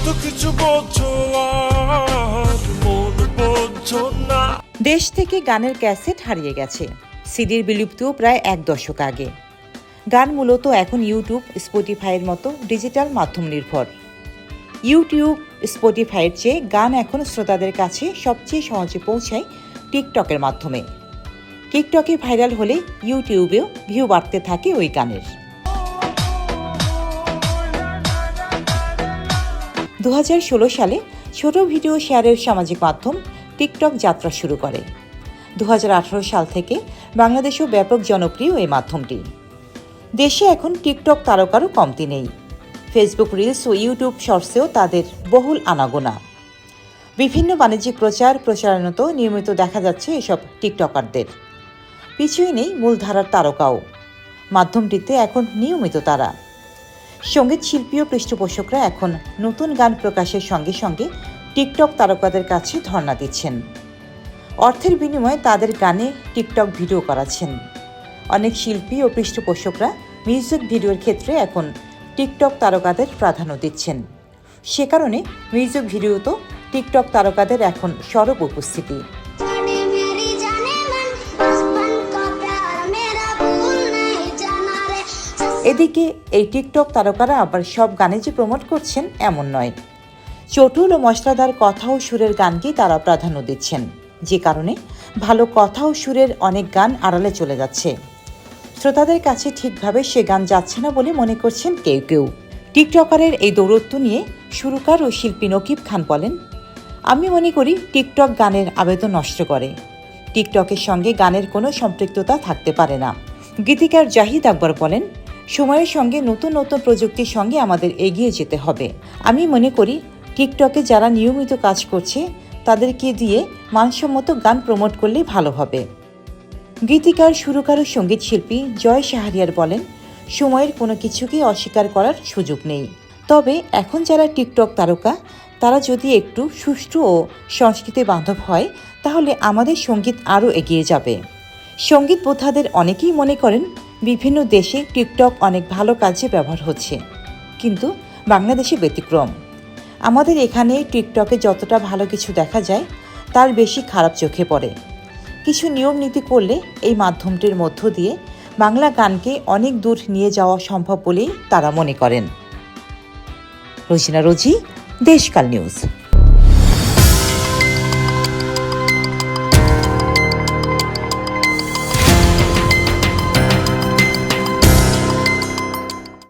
এত কিছু বলছো আর মন বলছো না। দেশ থেকে গানের ক্যাসেট হারিয়ে গেছে। সিডির বিলুপ্তিও প্রায় এক দশক আগে। গান মূলত এখন ইউটিউব, স্পটিফাইয়ের মতো ডিজিটাল মাধ্যম নির্ভর। ইউটিউব, স্পটিফাইয়ের চেয়ে গান এখন শ্রোতাদের কাছে সবচেয়ে সহজে পৌঁছায় টিকটকের মাধ্যমে। টিকটকে ভাইরাল হলে ইউটিউবেও ভিউ বাড়তে থাকে ওই গানের। 2016 সালে ছোট ভিডিও শেয়ারের সামাজিক মাধ্যম টিকটক যাত্রা শুরু করে। 2018 সাল থেকে বাংলাদেশেও ব্যাপক জনপ্রিয় এই মাধ্যমটি। দেশে এখন টিকটক তারকারও কমতি নেই। ফেসবুক রিলস ও ইউটিউব শর্টসেও তাদের বহুল আনাগোনা। বিভিন্ন বাণিজ্যিক প্রচারণাতেও নিয়মিত দেখা যাচ্ছে এসব টিকটকারদের। পিছুই নেই মূলধারার তারকাও। মাধ্যমটিতে এখন নিয়মিত তারা। সঙ্গীত শিল্পী ও পৃষ্ঠপোষকরা এখন নতুন গান প্রকাশের সঙ্গে সঙ্গে টিকটক তারকাদের কাছে ধর্ণা দিচ্ছেন। অর্থের বিনিময়ে তাদের গানে টিকটক ভিডিও করাচ্ছেন। অনেক শিল্পী ও পৃষ্ঠপোষকরা মিউজিক ভিডিওর ক্ষেত্রে এখন টিকটক তারকাদের প্রাধান্য দিচ্ছেন। সে কারণে মিউজিক ভিডিওতেও টিকটক তারকাদের এখন সরব উপস্থিতি। এদিকে এই টিকটক তারকারা আবার সব গানে যে প্রমোট করছেন এমন নয়। চটুল ও মশলাদার কথা ও সুরের গানকেই তারা প্রাধান্য দিচ্ছেন, যে কারণে ভালো কথা ও সুরের অনেক গান আড়ালে চলে যাচ্ছে। শ্রোতাদের কাছে ঠিকভাবে সে গান যাচ্ছে না বলে মনে করছেন কেউ কেউ। টিকটকারের এই দৌরত্ব নিয়ে সুরকার ও শিল্পী নকিব খান বলেন, আমি মনে করি টিকটক গানের আবেদন নষ্ট করে। টিকটকের সঙ্গে গানের কোনো সম্পৃক্ততা থাকতে পারে না। গীতিকার জাহিদ আকবর বলেন, সময়ের সঙ্গে নতুন নতুন প্রযুক্তির সঙ্গে আমাদের এগিয়ে যেতে হবে। আমি মনে করি টিকটকে যারা নিয়মিত কাজ করছে তাদেরকে দিয়ে মানসম্মত গান প্রমোট করলেই ভালো হবে। গীতিকার, সুরকার ও সঙ্গীত শিল্পী জয় শাহরিয়ার বলেন, সময়ের কোনো কিছুকে অস্বীকার করার সুযোগ নেই। তবে এখন যারা টিকটক তারকা তারা যদি একটু সুষ্ঠু ও সংস্কৃতি বান্ধব হয় তাহলে আমাদের সঙ্গীত আরও এগিয়ে যাবে। সঙ্গীত বোদ্ধাদের অনেকেই মনে করেন বিভিন্ন দেশে টিকটক অনেক ভালো কাজে ব্যবহার হচ্ছে, কিন্তু বাংলাদেশে ব্যতিক্রম। আমাদের এখানে টিকটকে যতটা ভালো কিছু দেখা যায় তার বেশি খারাপ চোখে পড়ে। কিছু নিয়ম নীতি করলে এই মাধ্যমটির মধ্য দিয়ে বাংলা গানকে অনেক দূর নিয়ে যাওয়া সম্ভব বলেই তারা মনে করেন। রোজিনা রোজি, দেশকাল নিউজ।